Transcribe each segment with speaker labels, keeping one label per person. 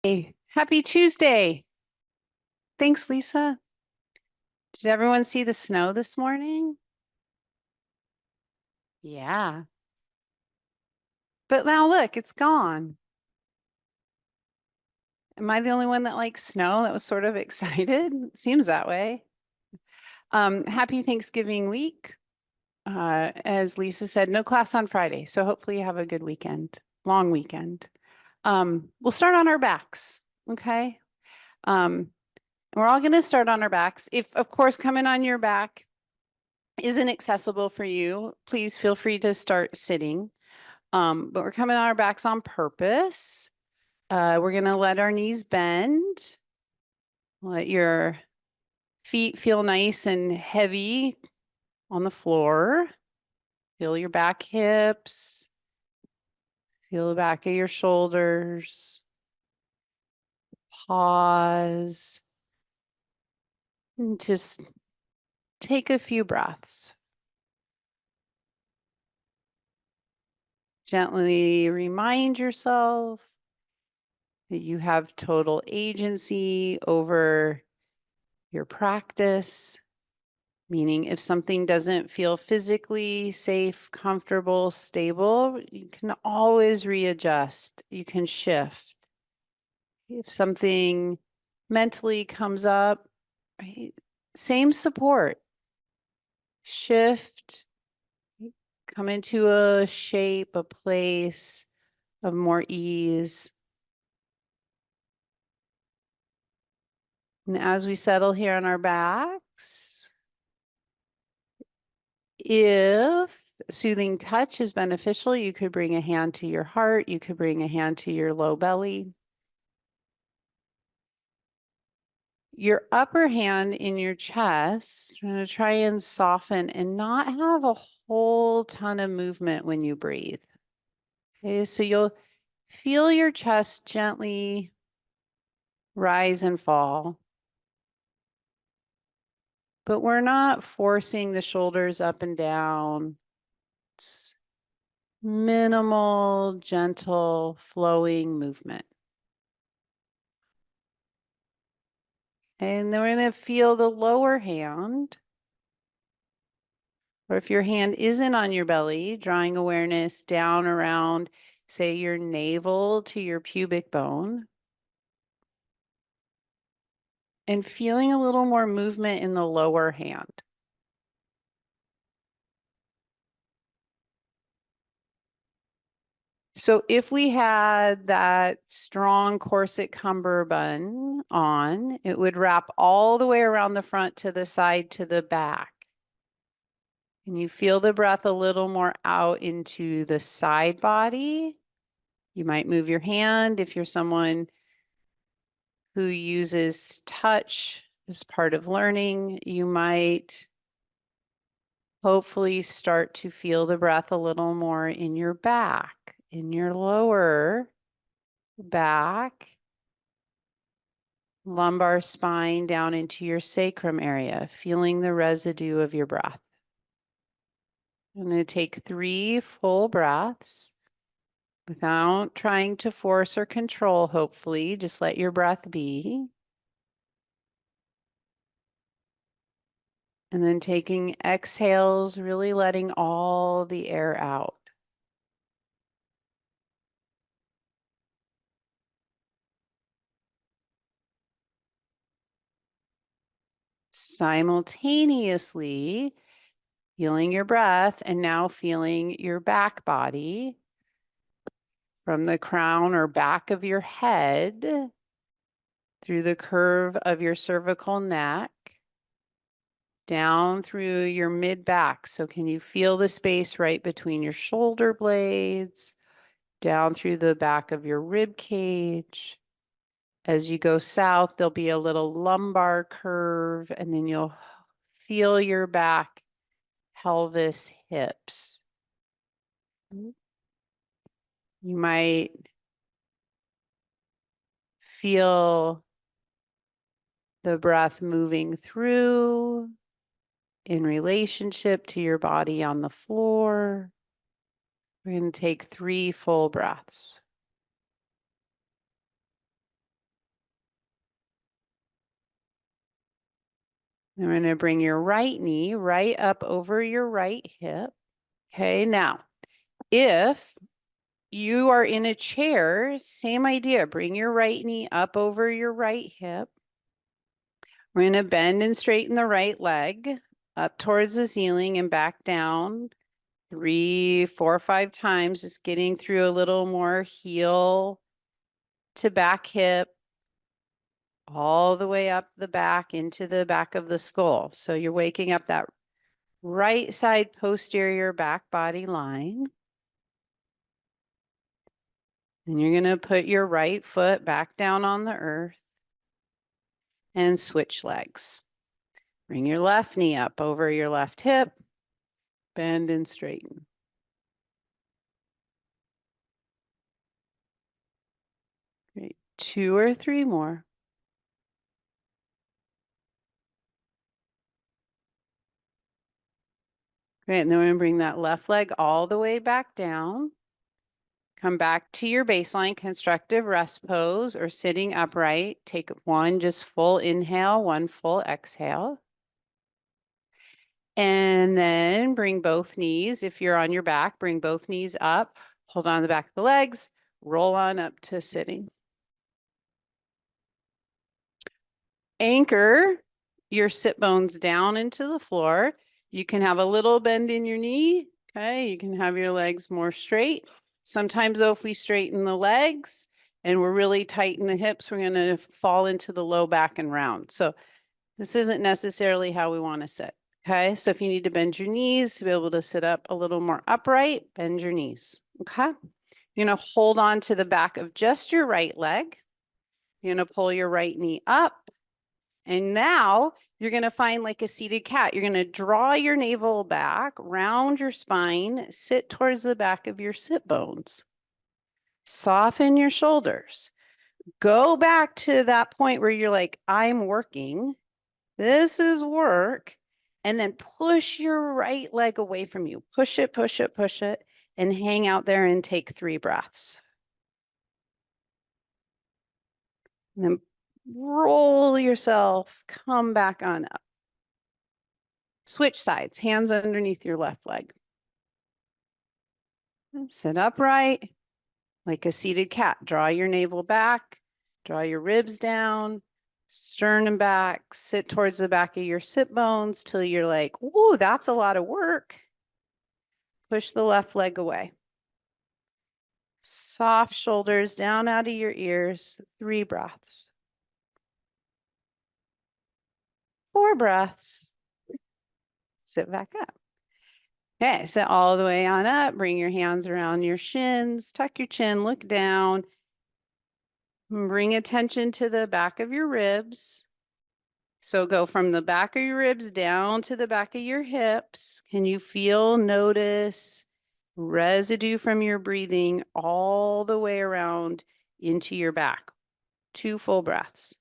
Speaker 1: Hey, happy Tuesday. Thanks, Lisa. Did everyone see the snow this morning? Yeah. But now look, it's gone. Am I the only one that likes snow that was sort of excited? Seems that way. Happy Thanksgiving week. As Lisa said, no class on Friday, so hopefully you have a good weekend, long weekend. We'll start on our backs, okay? Um, we're all going to start on our backs. If, of course, coming on your back isn't accessible for you, please feel free to start sitting. But we're coming on our backs on purpose. We're going to let our knees bend. Let your feet feel nice and heavy on the floor. Feel your back hips. Feel the back of your shoulders. Pause. And just take a few breaths. Gently remind yourself that you have total agency over your practice, meaning if something doesn't feel physically safe, comfortable, stable, you can always readjust. You can shift. If something mentally comes up, right, same support. Shift, come into a shape, a place of more ease. And as we settle here on our backs, if soothing touch is beneficial, you could bring a hand to your heart, you could bring a hand to your low belly. Your upper hand in your chest, I'm going to try and soften and not have a whole ton of movement when you breathe. Okay, so you'll feel your chest gently rise and fall. But we're not forcing the shoulders up and down. It's minimal, gentle, flowing movement. And then we're going to feel the lower hand. Or if your hand isn't on your belly, drawing awareness down around, say, your navel to your pubic bone. And feeling a little more movement in the lower hand. So if we had that strong corset cummerbund on, it would wrap all the way around the front to the side to the back. And you feel the breath a little more out into the side body. You might move your hand if you're someone who uses touch as part of learning. You might hopefully start to feel the breath a little more in your back, in your lower back, lumbar spine down into your sacrum area, feeling the residue of your breath. I'm going to take 3 full breaths without trying to force or control, hopefully. Just let your breath be. And then taking exhales, really letting all the air out. Simultaneously feeling your breath and now feeling your back body from the crown or back of your head through the curve of your cervical neck down through your mid back. So can you feel the space right between your shoulder blades, down through the back of your rib cage? As you go south, there'll be a little lumbar curve, and then you'll feel your back, pelvis, hips. You might feel the breath moving through in relationship to your body on the floor. We're going to take 3 full breaths. Then we're going to bring your right knee right up over your right hip. Okay, now, if you are in a chair, same idea. Bring your right knee up over your right hip. We're going to bend and straighten the right leg up towards the ceiling and back down 3, 4, 5 times, just getting through a little more heel to back hip, all the way up the back into the back of the skull. So you're waking up that right side posterior back body line. Then you're going to put your right foot back down on the earth and switch legs. Bring your left knee up over your left hip, bend and straighten. Great. 2 or 3 more. Great, and then we're going to bring that left leg all the way back down. Come back to your baseline constructive rest pose or sitting upright. Take one just full inhale, one full exhale. And then bring both knees. If you're on your back, bring both knees up. Hold on the back of the legs. Roll on up to sitting. Anchor your sit bones down into the floor. You can have a little bend in your knee. Okay, you can have your legs more straight. Sometimes though, if we straighten the legs and we're really tight in the hips, we're going to fall into the low back and round. So this isn't necessarily how we want to sit. Okay, so if you need to bend your knees to be able to sit up a little more upright, bend your knees. Okay, you're going to hold on to the back of just your right leg. You're going to pull your right knee up. And now you're going to find like a seated cat. You're going to draw your navel back, round your spine, sit towards the back of your sit bones. Soften your shoulders. Go back to that point where you're like, I'm working. This is work. And then push your right leg away from you. Push it, push it, push it, and hang out there and take 3 breaths. And then roll yourself, come back on up. Switch sides, hands underneath your left leg. Sit upright like a seated cat. Draw your navel back, draw your ribs down, sternum back, sit towards the back of your sit bones till you're like, ooh, that's a lot of work. Push the left leg away. Soft shoulders down out of your ears, 3 breaths. 4 breaths. Sit back up. Okay, sit all the way on up. Bring your hands around your shins. Tuck your chin, look down. Bring attention to the back of your ribs. So go from the back of your ribs down to the back of your hips. Can you feel, notice residue from your breathing all the way around into your back? 2 full breaths.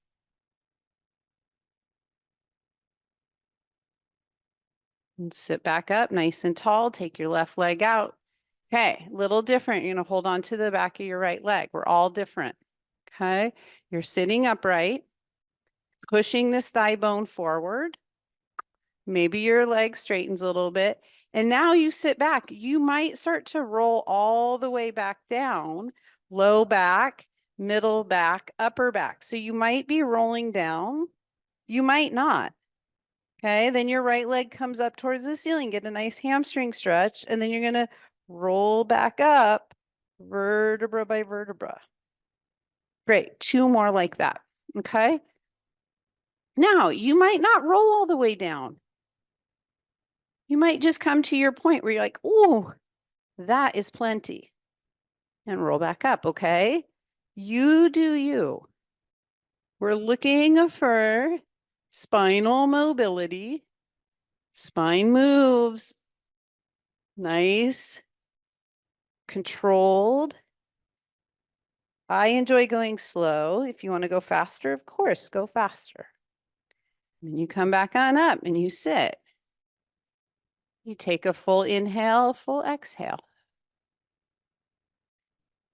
Speaker 1: And sit back up nice and tall. Take your left leg out. Okay, a little different. You're going to hold on to the back of your right leg. We're all different. Okay, you're sitting upright, pushing this thigh bone forward. Maybe your leg straightens a little bit. And now you sit back. You might start to roll all the way back down, low back, middle back, upper back. So you might be rolling down. You might not. Okay, then your right leg comes up towards the ceiling. Get a nice hamstring stretch. And then you're going to roll back up vertebra by vertebra. Great. 2 more like that. Okay. Now, you might not roll all the way down. You might just come to your point where you're like, oh, that is plenty. And roll back up. Okay. You do you. We're looking for spinal mobility. Spine moves. Nice. Controlled. I enjoy going slow. If you want to go faster, of course, go faster. Then you come back on up and you sit. You take a full inhale, full exhale.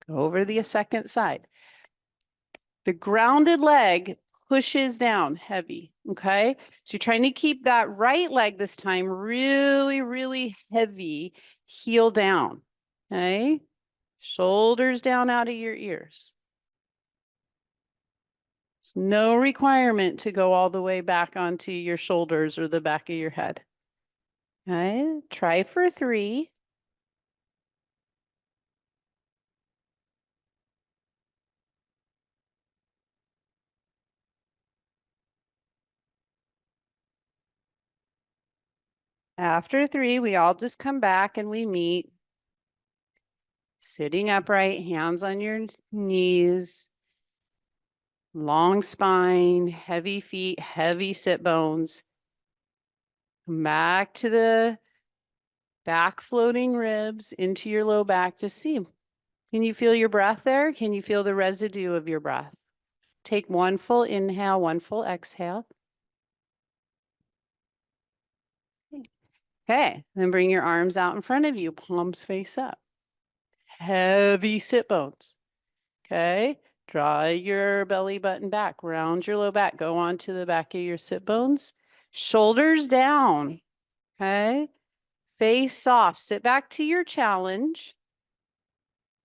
Speaker 1: Go over the second side. The grounded leg pushes down heavy. Okay. So you're trying to keep that right leg this time really, really heavy, heel down. Okay. Shoulders down out of your ears. There's no requirement to go all the way back onto your shoulders or the back of your head. Okay. Try for 3. After 3, we all just come back and we meet. Sitting upright, hands on your knees, long spine, heavy feet, heavy sit bones. Come back to the back floating ribs into your low back. Just see. Can you feel your breath there? Can you feel the residue of your breath? Take one full inhale, one full exhale. Okay, then bring your arms out in front of you, palms face up. Heavy sit bones. Okay, draw your belly button back, round your low back, go on to the back of your sit bones. Shoulders down. Okay, face soft. Sit back to your challenge.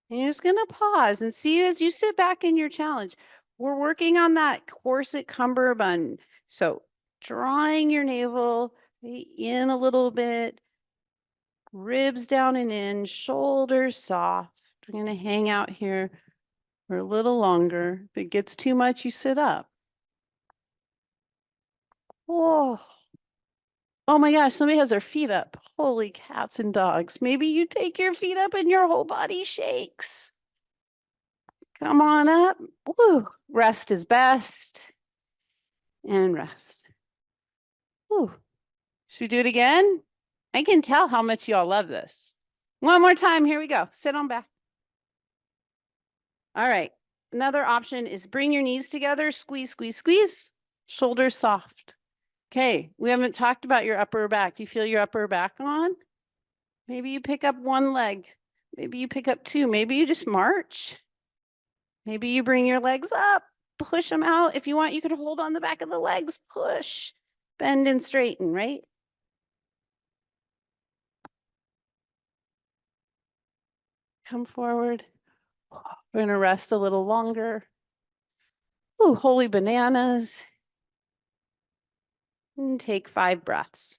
Speaker 1: And you're just going to pause and see as you sit back in your challenge. We're working on that corset cummerbund. So drawing your navel in a little bit, ribs down and in, shoulders soft. We're going to hang out here for a little longer. If it gets too much, you sit up. Oh, oh my gosh, somebody has their feet up. Holy cats and dogs. Maybe you take your feet up and your whole body shakes. Come on up. Woo. Rest is best. And rest. Woo. Should we do it again? I can tell how much y'all love this. One more time. Here we go. Sit on back. All right. Another option is bring your knees together. Squeeze, squeeze, squeeze. Shoulders soft. Okay. We haven't talked about your upper back. You feel your upper back on? Maybe you pick up one leg. Maybe you pick up 2. Maybe you just march. Maybe you bring your legs up, push them out. If you want, you could hold on the back of the legs, push, bend and straighten, right? Come forward. We're going to rest a little longer. Ooh, holy bananas. And take 5 breaths.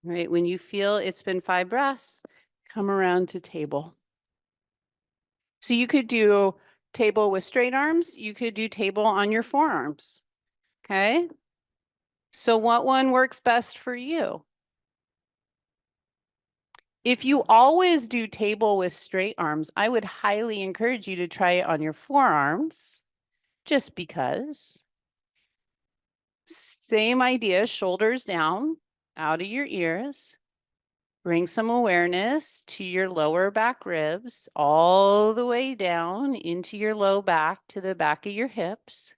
Speaker 1: All right, when you feel it's been 5 breaths, come around to table. So you could do table with straight arms. You could do table on your forearms. Okay. So what one works best for you? If you always do table with straight arms, I would highly encourage you to try it on your forearms, just because. Same idea, shoulders down, out of your ears. Bring some awareness to your lower back ribs, all the way down into your low back to the back of your hips.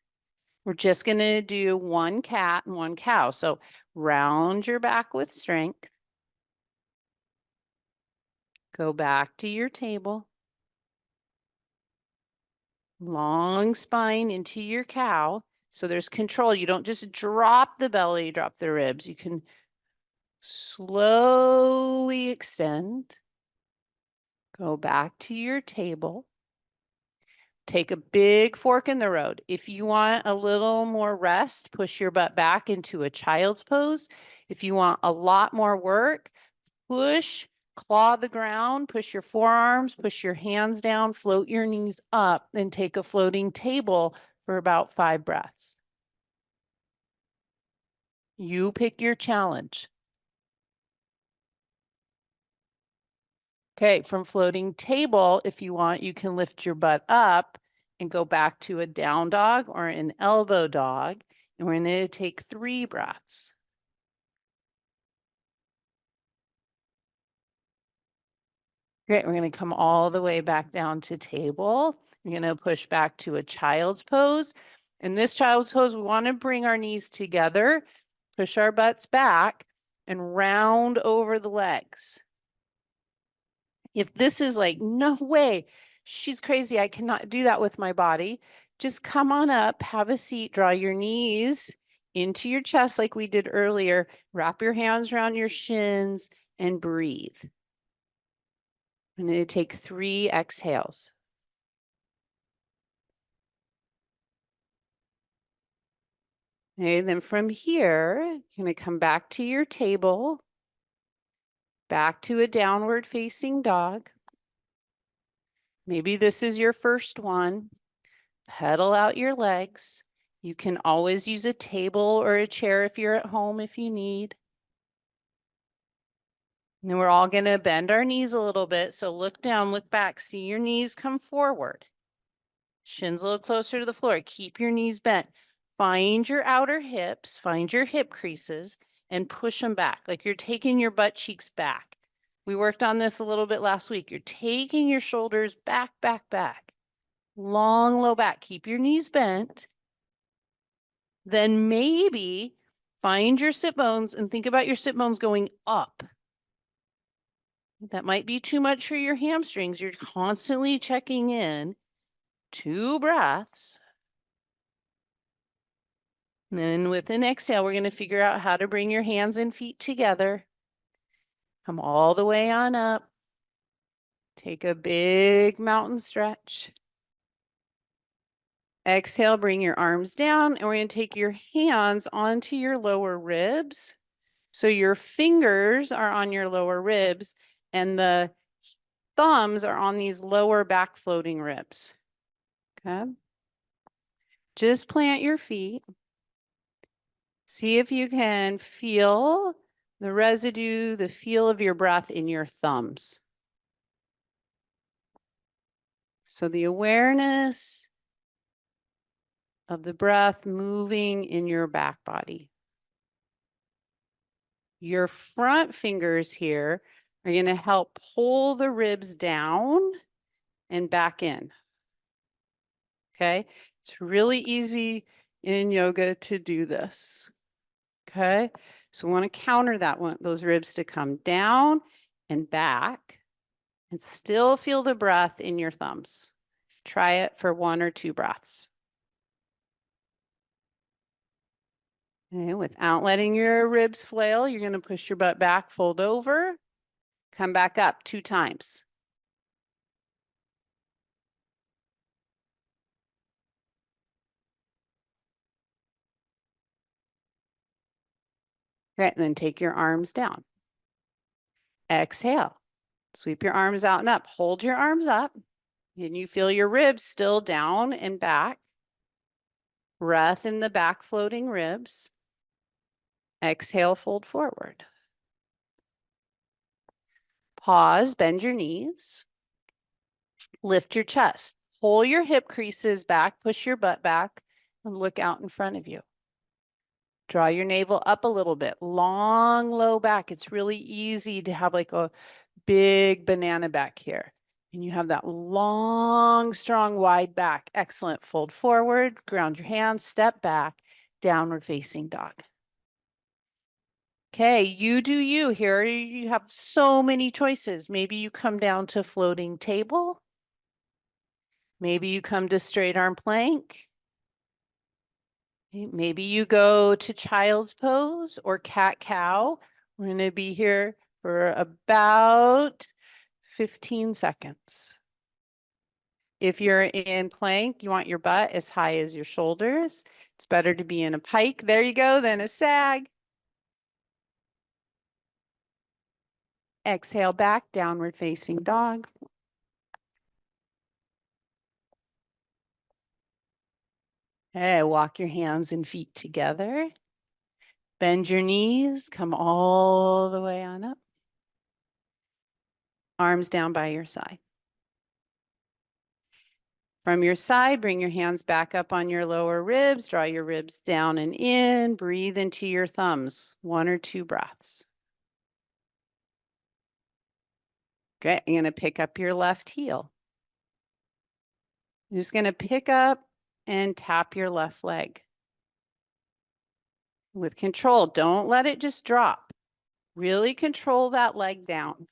Speaker 1: We're just going to do one cat and one cow. So round your back with strength. Go back to your table. Long spine into your cow. So there's control. You don't just drop the belly, drop the ribs. You can slowly extend. Go back to your table. Take a big fork in the road. If you want a little more rest, push your butt back into a child's pose. If you want a lot more work, push, claw the ground, push your forearms, push your hands down, float your knees up, and take a floating table for about 5 breaths. You pick your challenge. Okay, from floating table, if you want, you can lift your butt up and go back to a down dog or an elbow dog. And we're going to take 3 breaths. Great, we're going to come all the way back down to table. We're going to push back to a child's pose. In this child's pose, we want to bring our knees together, push our butts back, and round over the legs. If this is like, no way, she's crazy, I cannot do that with my body, just come on up, have a seat, draw your knees into your chest like we did earlier, wrap your hands around your shins and breathe. I'm going to take 3 exhales. Okay, then from here, you're going to come back to your table, back to a downward facing dog. Maybe this is your first one. Pedal out your legs. You can always use a table or a chair if you're at home if you need. And then we're all going to bend our knees a little bit. So look down, look back, see your knees come forward. Shins a little closer to the floor. Keep your knees bent. Find your outer hips, find your hip creases, and push them back like you're taking your butt cheeks back. We worked on this a little bit last week. You're taking your shoulders back, back, back. Long, low back. Keep your knees bent. Then maybe find your sit bones and think about your sit bones going up. That might be too much for your hamstrings. You're constantly checking in. 2 breaths. And then with an exhale, we're going to figure out how to bring your hands and feet together. Come all the way on up. Take a big mountain stretch. Exhale, bring your arms down, and we're going to take your hands onto your lower ribs. So your fingers are on your lower ribs, and the thumbs are on these lower back floating ribs. Okay. Just plant your feet. See if you can feel the residue, the feel of your breath in your thumbs. So the awareness of the breath moving in your back body. Your front fingers here are going to help pull the ribs down and back in. Okay, it's really easy in yoga to do this. Okay, so we want to counter that one, those ribs to come down and back and still feel the breath in your thumbs. Try it for 1 or 2 breaths. Okay, without letting your ribs flail, you're going to push your butt back, fold over, come back up 2 times. Okay, and then take your arms down. Exhale. Sweep your arms out and up. Hold your arms up. And you feel your ribs still down and back. Breath in the back floating ribs. Exhale, fold forward. Pause, bend your knees. Lift your chest. Pull your hip creases back, push your butt back, and look out in front of you. Draw your navel up a little bit. Long, low back. It's really easy to have like a big banana back here. And you have that long, strong, wide back. Excellent. Fold forward, ground your hands, step back, downward facing dog. Okay, you do you. Here you have so many choices. Maybe you come down to floating table. Maybe you come to straight arm plank. Maybe you go to child's pose or cat cow. We're going to be here for about 15 seconds. If you're in plank, you want your butt as high as your shoulders. It's better to be in a pike. There you go, then a sag. Exhale back, downward facing dog. Okay, walk your hands and feet together. Bend your knees, come all the way on up. Arms down by your side. From your side, bring your hands back up on your lower ribs. Draw your ribs down and in. Breathe into your thumbs. 1 or 2 breaths. Okay, you're going to pick up your left heel. You're just going to pick up and tap your left leg. With control, don't let it just drop. Really control that leg down.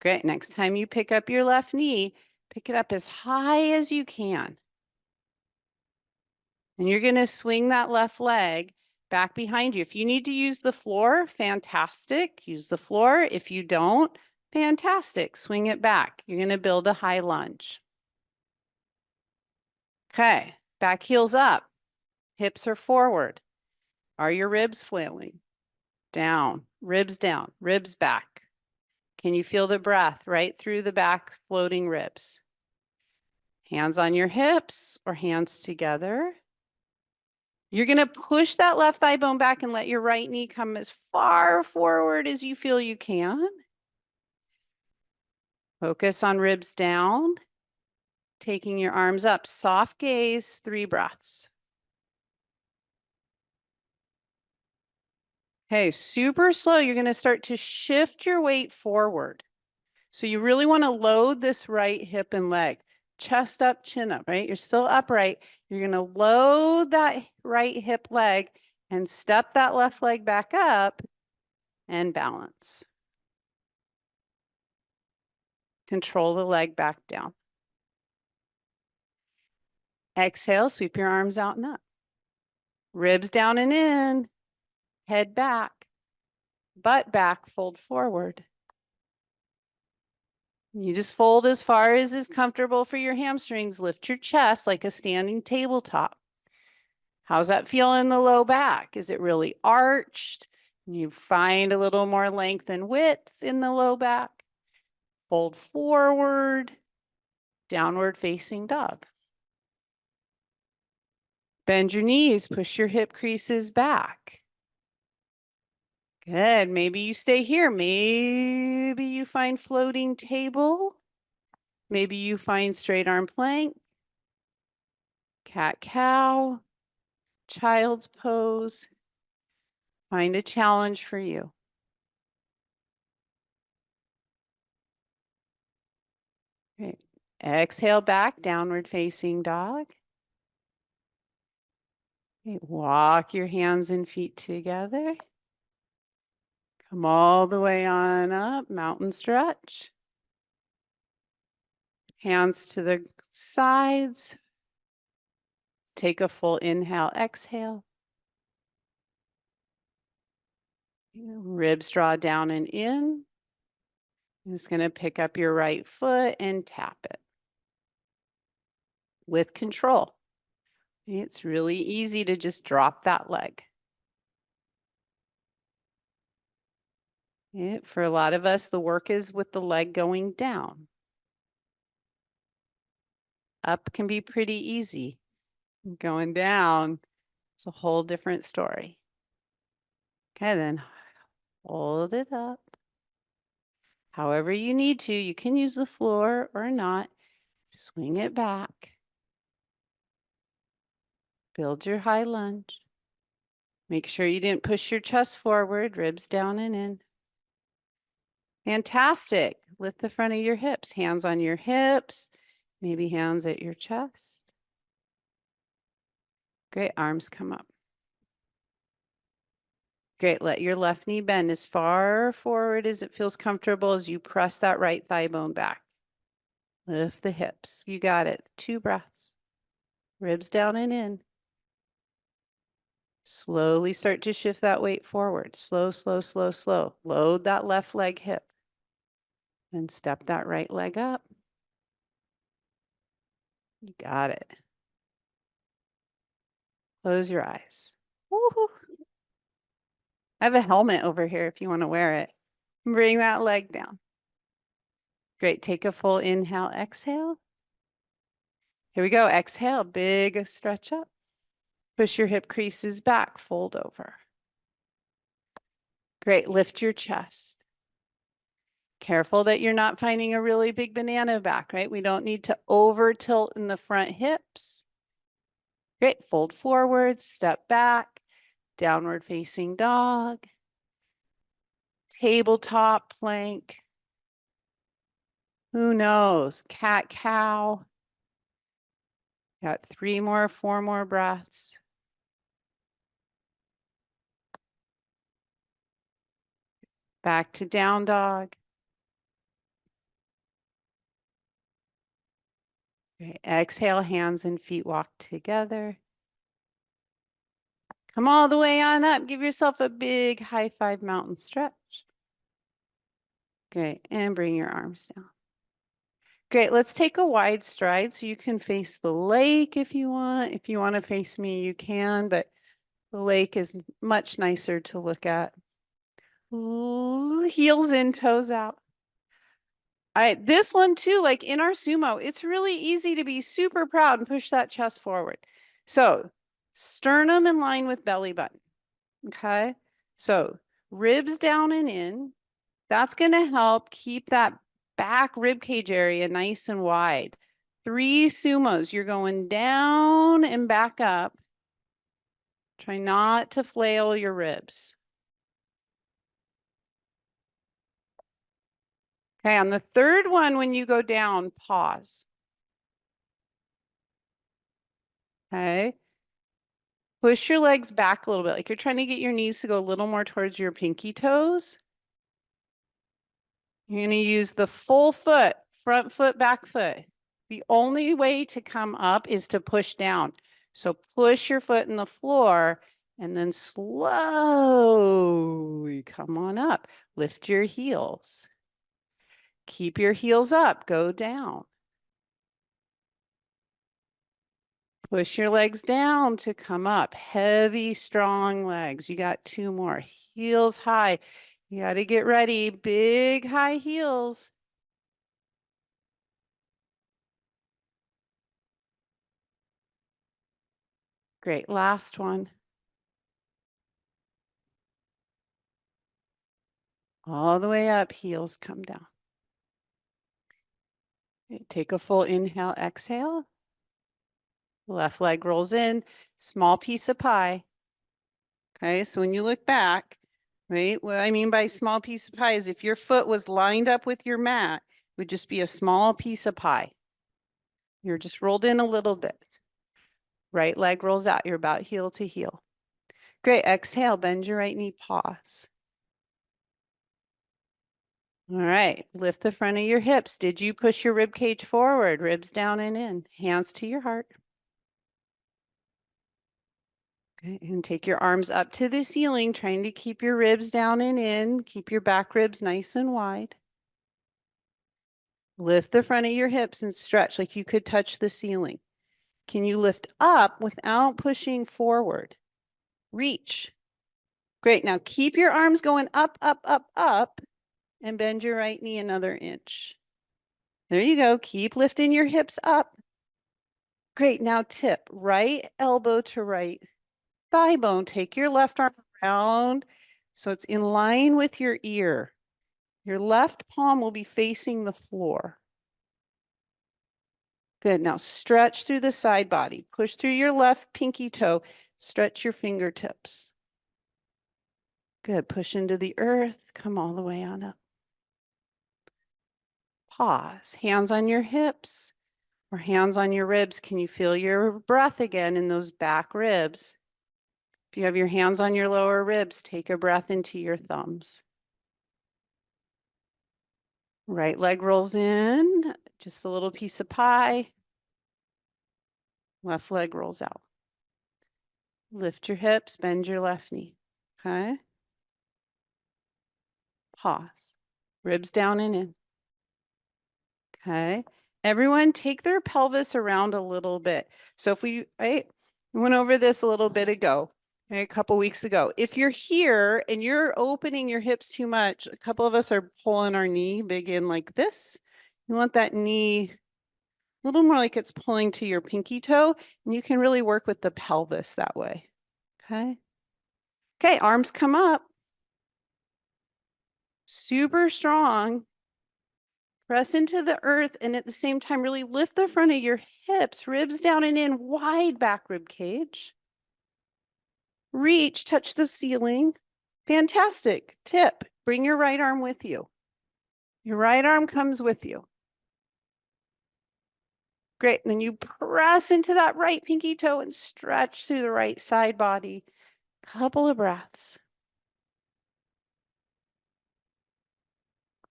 Speaker 1: Great. Next time you pick up your left knee, pick it up as high as you can. And you're going to swing that left leg back behind you. If you need to use the floor, fantastic. Use the floor. If you don't, fantastic. Swing it back. You're going to build a high lunge. Okay. Back heels up. Hips are forward. Are your ribs flailing? Down. Ribs down. Ribs back. Can you feel the breath right through the back floating ribs? Hands on your hips or hands together. You're going to push that left thigh bone back and let your right knee come as far forward as you feel you can. Focus on ribs down. Taking your arms up. Soft gaze, 3 breaths. Okay, super slow. You're going to start to shift your weight forward. So you really want to load this right hip and leg. Chest up, chin up, right? You're still upright. You're going to load that right hip leg and step that left leg back up and balance. Control the leg back down. Exhale, sweep your arms out and up. Ribs down and in. Head back. Butt back, fold forward. You just fold as far as is comfortable for your hamstrings. Lift your chest like a standing tabletop. How's that feel in the low back? Is it really arched? You find a little more length and width in the low back. Fold forward, downward facing dog. Bend your knees, push your hip creases back. Good. Maybe you stay here. Maybe you find floating table. Maybe you find straight arm plank, cat cow, child's pose. Find a challenge for you. Great. Exhale back, downward facing dog. Okay. Walk your hands and feet together. Come all the way on up, mountain stretch. Hands to the sides. Take a full inhale, exhale. Ribs draw down and in. I'm just going to pick up your right foot and tap it with control. It's really easy to just drop that leg. For a lot of us, the work is with the leg going down. Up can be pretty easy. Going down, it's a whole different story. Okay, then hold it up. However you need to, you can use the floor or not. Swing it back. Build your high lunge. Make sure you didn't push your chest forward, ribs down and in. Fantastic. Lift the front of your hips, hands on your hips, maybe hands at your chest. Great, arms come up. Great, let your left knee bend as far forward as it feels comfortable as you press that right thigh bone back. Lift the hips. You got it. 2 breaths. Ribs down and in. Slowly start to shift that weight forward. Slow, slow, slow, slow. Load that left leg hip. Then step that right leg up. You got it. Close your eyes. Woo-hoo. I have a helmet over here if you want to wear it. Bring that leg down. Great. Take a full inhale, exhale. Here we go. Exhale. Big stretch up. Push your hip creases back. Fold over. Great. Lift your chest. Careful that you're not finding a really big banana back, right? We don't need to over tilt in the front hips. Great. Fold forward, step back, downward facing dog, tabletop plank. Who knows? Cat cow. Got 3 more, 4 more breaths. Back to down dog. Great. Exhale, hands and feet walk together. Come all the way on up. Give yourself a big high five mountain stretch. Great. And bring your arms down. Great. Let's take a wide stride so you can face the lake if you want. If you want to face me, you can, but the lake is much nicer to look at. Ooh, heels in, toes out. All right, this one too, like in our sumo, it's really easy to be super proud and push that chest forward. So sternum in line with belly button. Okay. So ribs down and in. That's going to help keep that back rib cage area nice and wide. 3 sumos. You're going down and back up. Try not to flail your ribs. Okay, on the third one, when you go down, pause. Okay. Push your legs back a little bit, like you're trying to get your knees to go a little more towards your pinky toes. You're going to use the full foot, front foot, back foot. The only way to come up is to push down. So push your foot in the floor and then slowly come on up. Lift your heels. Keep your heels up, go down. Push your legs down to come up. Heavy, strong legs. You got 2 more. Heels high. You got to get ready. Big high heels. Great. Last one. All the way up. Heels come down. Okay, take a full inhale, exhale. Left leg rolls in. Small piece of pie. Okay. So when you look back, right, what I mean by small piece of pie is if your foot was lined up with your mat, it would just be a small piece of pie. You're just rolled in a little bit. Right leg rolls out. You're about heel to heel. Great. Exhale. Bend your right knee. Pause. All right. Lift the front of your hips. Did you push your rib cage forward? Ribs down and in. Hands to your heart. Okay. And take your arms up to the ceiling, trying to keep your ribs down and in. Keep your back ribs nice and wide. Lift the front of your hips and stretch like you could touch the ceiling. Can you lift up without pushing forward? Reach. Great. Now keep your arms going up, up, up, up, and bend your right knee another inch. There you go. Keep lifting your hips up. Great. Now tip right elbow to right thigh bone. Take your left arm around so it's in line with your ear. Your left palm will be facing the floor. Good. Now stretch through the side body. Push through your left pinky toe. Stretch your fingertips. Good. Push into the earth. Come all the way on up. Pause. Hands on your hips or hands on your ribs. Can you feel your breath again in those back ribs? If you have your hands on your lower ribs, take a breath into your thumbs. Right leg rolls in, just a little piece of pie. Left leg rolls out. Lift your hips, bend your left knee. Okay. Pause. Ribs down and in. Okay. Everyone take their pelvis around a little bit. So if we went over this a little bit ago, a couple weeks ago. If you're here and you're opening your hips too much, a couple of us are pulling our knee big in like this. You want that knee a little more like it's pulling to your pinky toe, and you can really work with the pelvis that way. Okay. Okay, arms come up. Super strong. Press into the earth and at the same time, really lift the front of your hips, ribs down and in, wide back rib cage. Reach, touch the ceiling. Fantastic. Tip, bring your right arm with you. Your right arm comes with you. Great. And then you press into that right pinky toe and stretch through the right side body. Couple of breaths.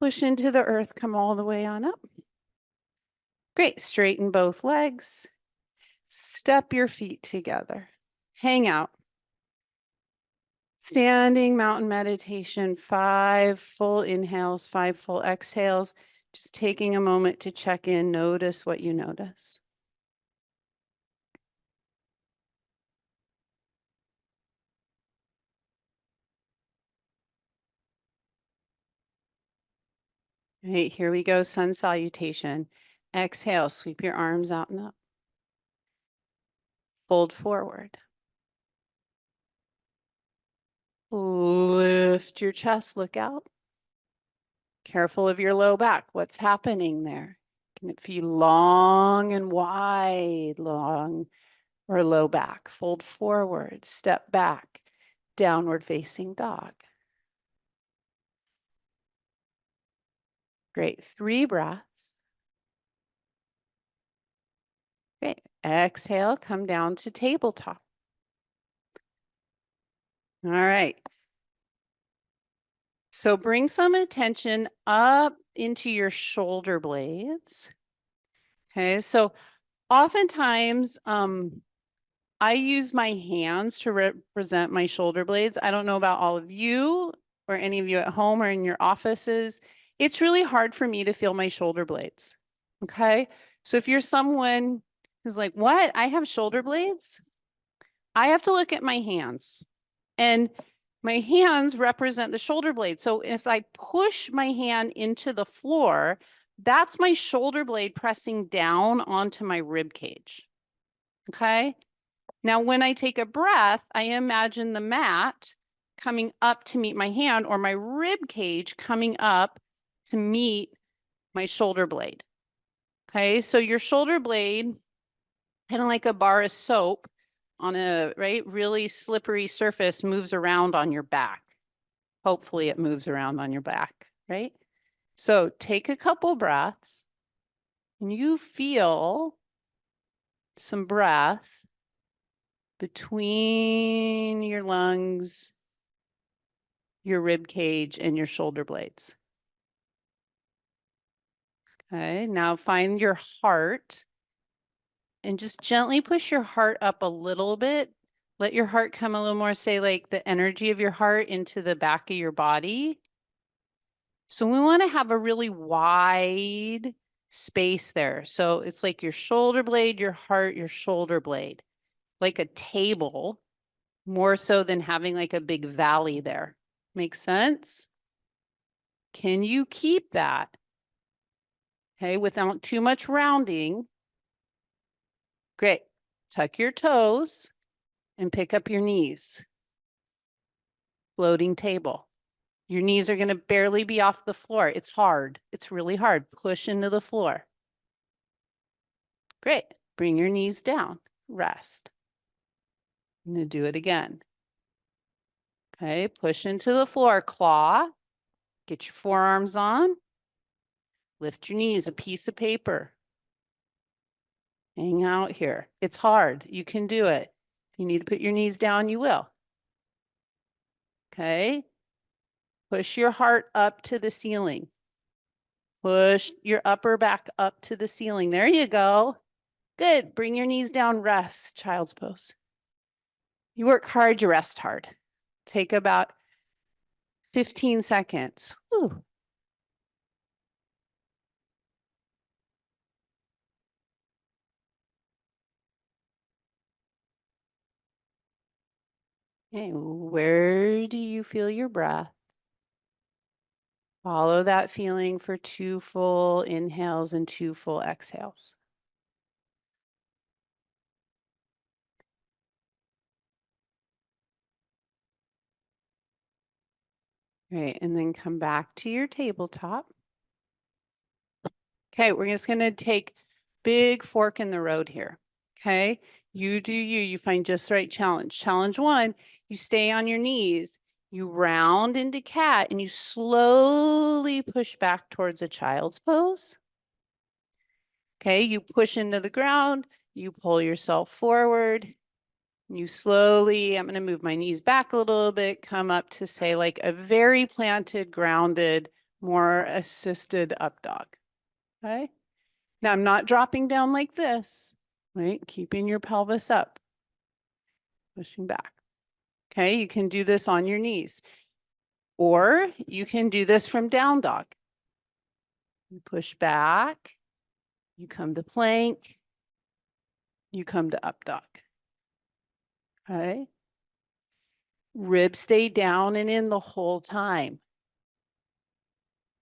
Speaker 1: Push into the earth, come all the way on up. Great. Straighten both legs. Step your feet together. Hang out. Standing mountain meditation, 5 full inhales, 5 full exhales. Just taking a moment to check in, notice what you notice. All right, here we go, sun salutation. Exhale, sweep your arms out and up. Fold forward. Lift your chest, look out. Careful of your low back. What's happening there? Can it feel long and wide, long or low back? Fold forward, step back, downward facing dog. Great, 3 breaths. Great, exhale, come down to tabletop. All right. So bring some attention up into your shoulder blades. Okay, so oftentimes I use my hands to represent my shoulder blades. I don't know about all of you or any of you at home or in your offices. It's really hard for me to feel my shoulder blades. Okay, so if you're someone who's like, what? I have shoulder blades? I have to look at my hands. And my hands represent the shoulder blade. So if I push my hand into the floor, that's my shoulder blade pressing down onto my rib cage. Okay. Now, when I take a breath, I imagine the mat coming up to meet my hand or my rib cage coming up to meet my shoulder blade. Okay. So your shoulder blade, kind of like a bar of soap, on a really slippery surface, moves around on your back. Hopefully it moves around on your back, right? So take a couple breaths and you feel some breath between your lungs, your rib cage, and your shoulder blades. Okay, now find your heart and just gently push your heart up a little bit. Let your heart come a little more, say like the energy of your heart into the back of your body. So we want to have a really wide space there. So it's like your shoulder blade, your heart, your shoulder blade, like a table, more so than having like a big valley there. Make sense? Can you keep that? Okay, without too much rounding. Great. Tuck your toes and pick up your knees. Floating table. Your knees are going to barely be off the floor. It's hard. It's really hard. Push into the floor. Great. Bring your knees down. Rest. I'm going to do it again. Okay, push into the floor. Claw. Get your forearms on. Lift your knees, a piece of paper. Hang out here. It's hard. You can do it. If you need to put your knees down, you will. Okay. Push your heart up to the ceiling. Push your upper back up to the ceiling. There you go. Good. Bring your knees down. Rest. Child's pose. You work hard, you rest hard. Take about 15 seconds. Whew. Okay, where do you feel your breath? Follow that feeling for 2 full inhales and 2 full exhales. Right, and then come back to your tabletop. Okay, we're just going to take big fork in the road here. Okay, you do you. You find just the right challenge. Challenge 1, you stay on your knees. You round into cat and you slowly push back towards a child's pose. Okay, you push into the ground, you pull yourself forward, you slowly, I'm going to move my knees back a little bit, come up to say like a very planted, grounded, more assisted up dog. Okay, Now I'm not dropping down like this, right? Keeping your pelvis up, pushing back. Okay, you can do this on your knees, or you can do this from down dog. You push back, you come to plank, you come to up dog. Okay. Ribs stay down and in the whole time.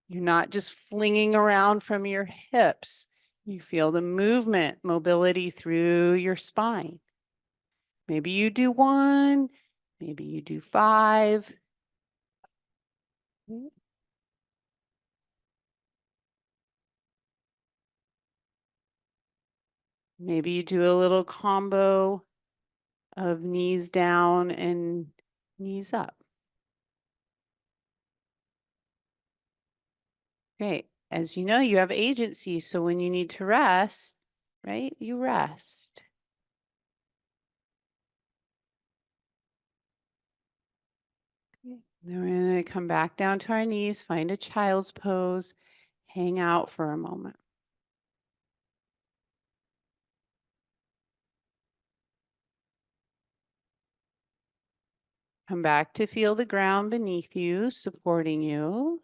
Speaker 1: You're not just flinging around from your hips. You feel the movement, mobility through your spine. Maybe you do 1, maybe you do 5. Maybe you do a little combo of knees down and knees up. Great. As you know, you have agency. So when you need to rest, right, you rest. Okay. Then we're going to come back down to our knees, find a child's pose, hang out for a moment. Come back to feel the ground beneath you, supporting you.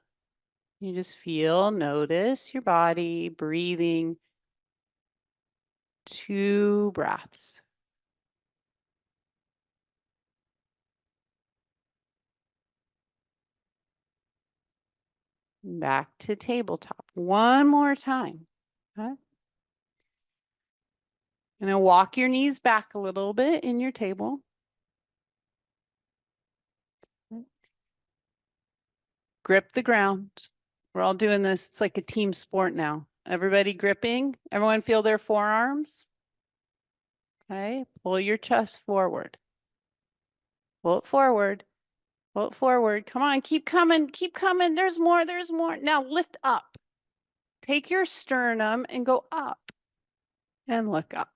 Speaker 1: You just feel, notice your body breathing. 2 breaths. Back to tabletop. One more time. Okay. And then walk your knees back a little bit in your table. Grip the ground. We're all doing this. It's like a team sport now. Everybody gripping. Everyone feel their forearms. Okay. Pull your chest forward. Pull it forward. Pull it forward. Come on. Keep coming. Keep coming. There's more. There's more. Now lift up. Take your sternum and go up. And look up.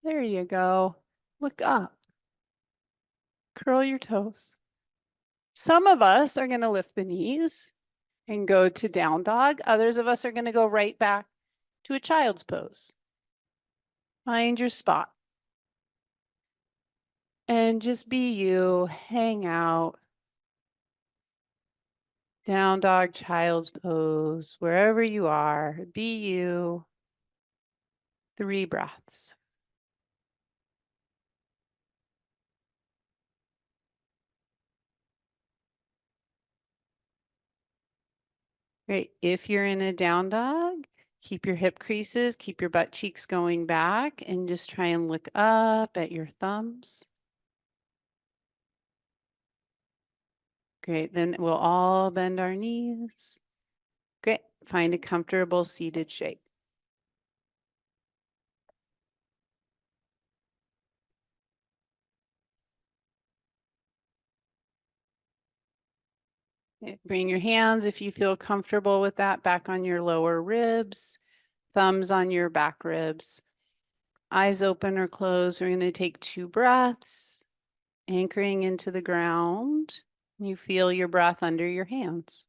Speaker 1: There you go. Look up. Curl your toes. Some of us are going to lift the knees and go to down dog. Others of us are going to go right back to a child's pose. Find your spot. And just be you, hang out. Down dog, child's pose, wherever you are, be you. 3 breaths. Great. If you're in a down dog, keep your hip creases, keep your butt cheeks going back, and just try and look up at your thumbs. Great. Then we'll all bend our knees. Great. Find a comfortable seated shape. Bring your hands, if you feel comfortable with that, back on your lower ribs, thumbs on your back ribs. Eyes open or closed. We're going to take 2 breaths, anchoring into the ground. You feel your breath under your hands.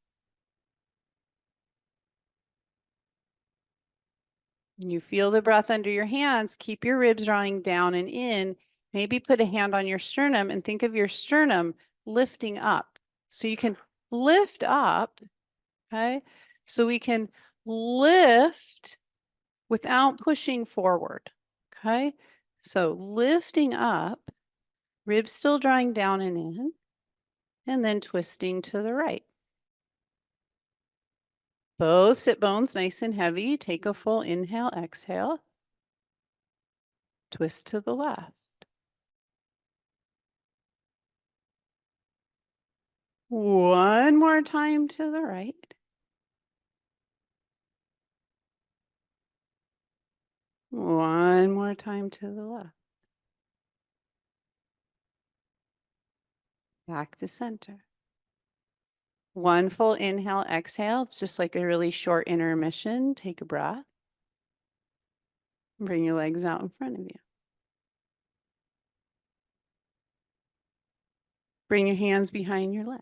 Speaker 1: You feel the breath under your hands. Keep your ribs drawing down and in. Maybe put a hand on your sternum and think of your sternum lifting up. So you can lift up, okay? So we can lift without pushing forward, okay? So lifting up, ribs still drawing down and in, and then twisting to the right. Both sit bones nice and heavy. Take a full inhale, exhale. Twist to the left. One more time to the right. One more time to the left. Back to center. One full inhale, exhale. It's just like a really short intermission. Take a breath. Bring your legs out in front of you. Bring your hands behind your legs.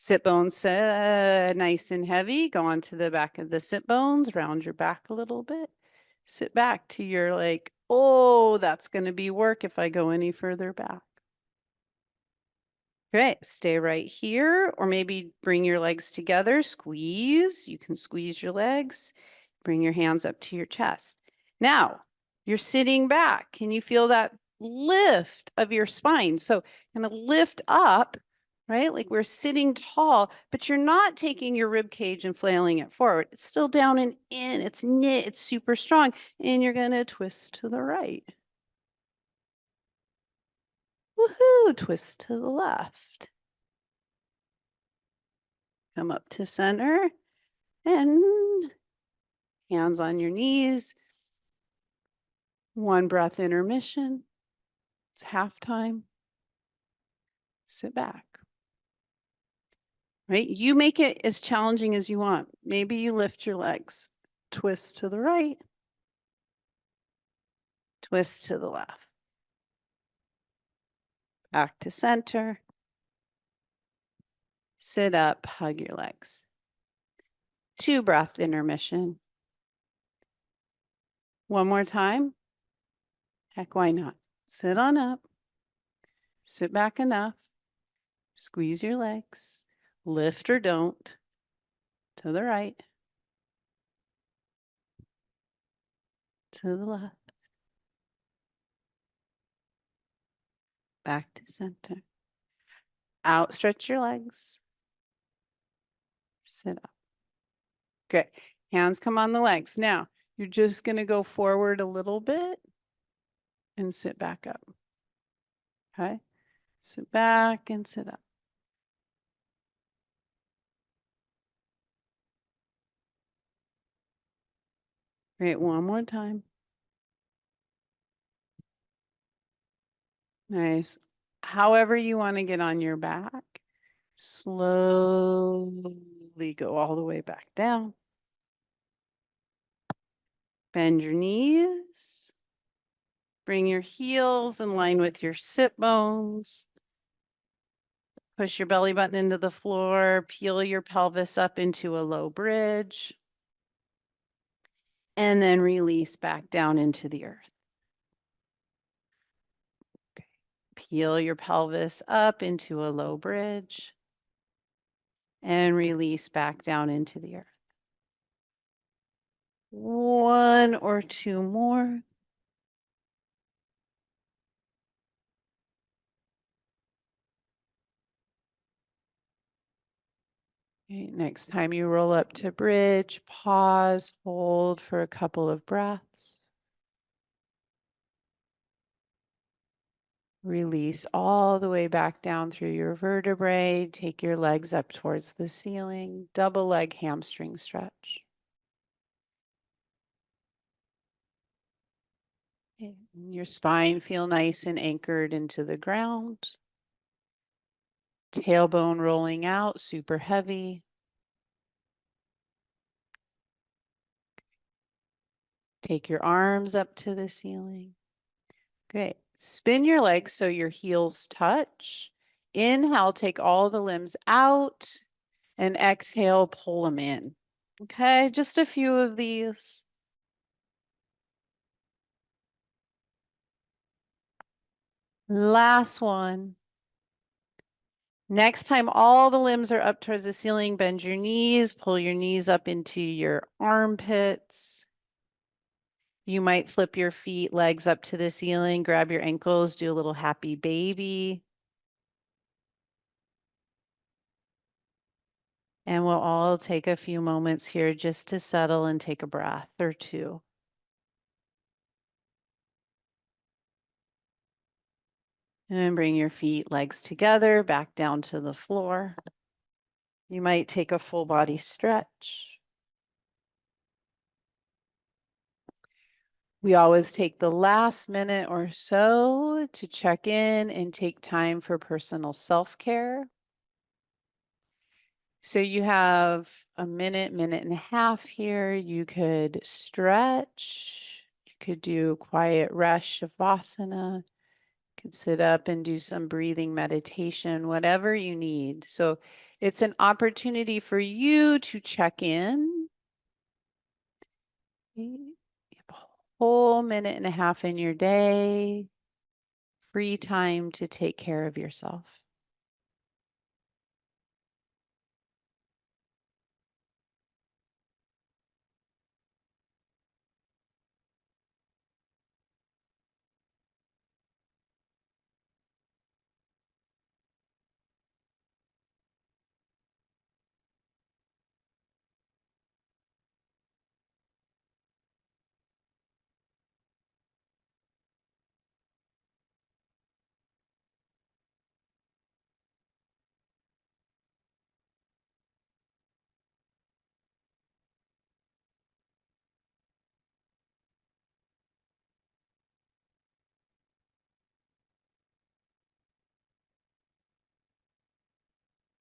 Speaker 1: Sit bones nice and heavy. Go onto the back of the sit bones, round your back a little bit. Sit back to your like, oh, that's going to be work if I go any further back. Great. Stay right here, or maybe bring your legs together, squeeze. You can squeeze your legs. Bring your hands up to your chest. Now, you're sitting back. Can you feel that lift of your spine? So, kind of lift up, right? Like we're sitting tall, but you're not taking your rib cage and flailing it forward. It's still down and in. It's knit. It's super strong. And you're going to twist to the right. Woohoo! Twist to the left. Come up to center and hands on your knees. One breath intermission. It's halftime. Sit back. Right? You make it as challenging as you want. Maybe you lift your legs. Twist to the right. Twist to the left. Back to center. Sit up, hug your legs. 2-breath intermission. One more time. Heck, why not? Sit on up. Sit back enough. Squeeze your legs. Lift or don't. To the right. To the left. Back to center. Outstretch your legs. Sit up. Good. Hands come on the legs. Now, you're just going to go forward a little bit and sit back up. Okay? Sit back and sit up. Great. One more time. Nice. However you want to get on your back, slowly go all the way back down. Bend your knees. Bring your heels in line with your sit bones. Push your belly button into the floor. Peel your pelvis up into a low bridge. And then release back down into the earth. Okay. Peel your pelvis up into a low bridge. And release back down into the earth. 1 or 2 more. Okay, next time you roll up to bridge, pause, hold for a couple of breaths. Release all the way back down through your vertebrae. Take your legs up towards the ceiling. Double leg hamstring stretch. Okay. Your spine feel nice and anchored into the ground. Tailbone rolling out, super heavy. Take your arms up to the ceiling. Great. Spin your legs so your heels touch. Inhale, take all the limbs out, and exhale, pull them in. Okay, just a few of these. Last one. Next time all the limbs are up towards the ceiling, bend your knees, pull your knees up into your armpits. You might flip your feet, legs up to the ceiling, grab your ankles, do a little happy baby. And we'll all take a few moments here just to settle and take a breath or two. And bring your feet, legs together, back down to the floor. You might take a full body stretch. We always take the last minute or so to check in and take time for personal self-care. So you have a minute, minute and a half here. You could stretch. You could do quiet rest shavasana. You could sit up and do some breathing meditation, whatever you need. So It's an opportunity for you to check in. You have a whole minute and a half in your day, free time to take care of yourself.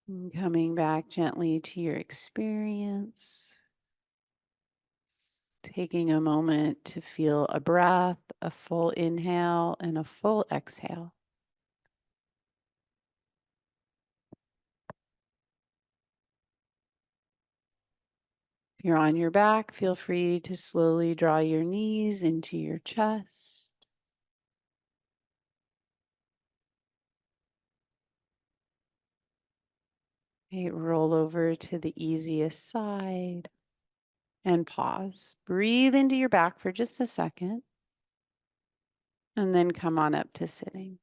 Speaker 1: And coming back gently to your experience, taking a moment to feel a breath, a full inhale and a full exhale. If you're on your back, feel free to slowly draw your knees into your chest. Okay, roll over to the easiest side and pause. Breathe into your back for just a second and then come on up to sitting.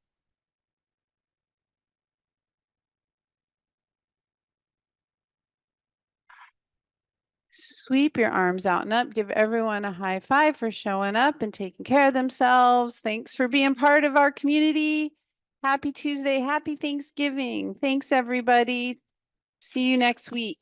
Speaker 1: Sweep your arms out and up. Give everyone a high five for showing up and taking care of themselves. Thanks for being part of our community. Happy Tuesday. Happy Thanksgiving. Thanks, everybody. See you next week.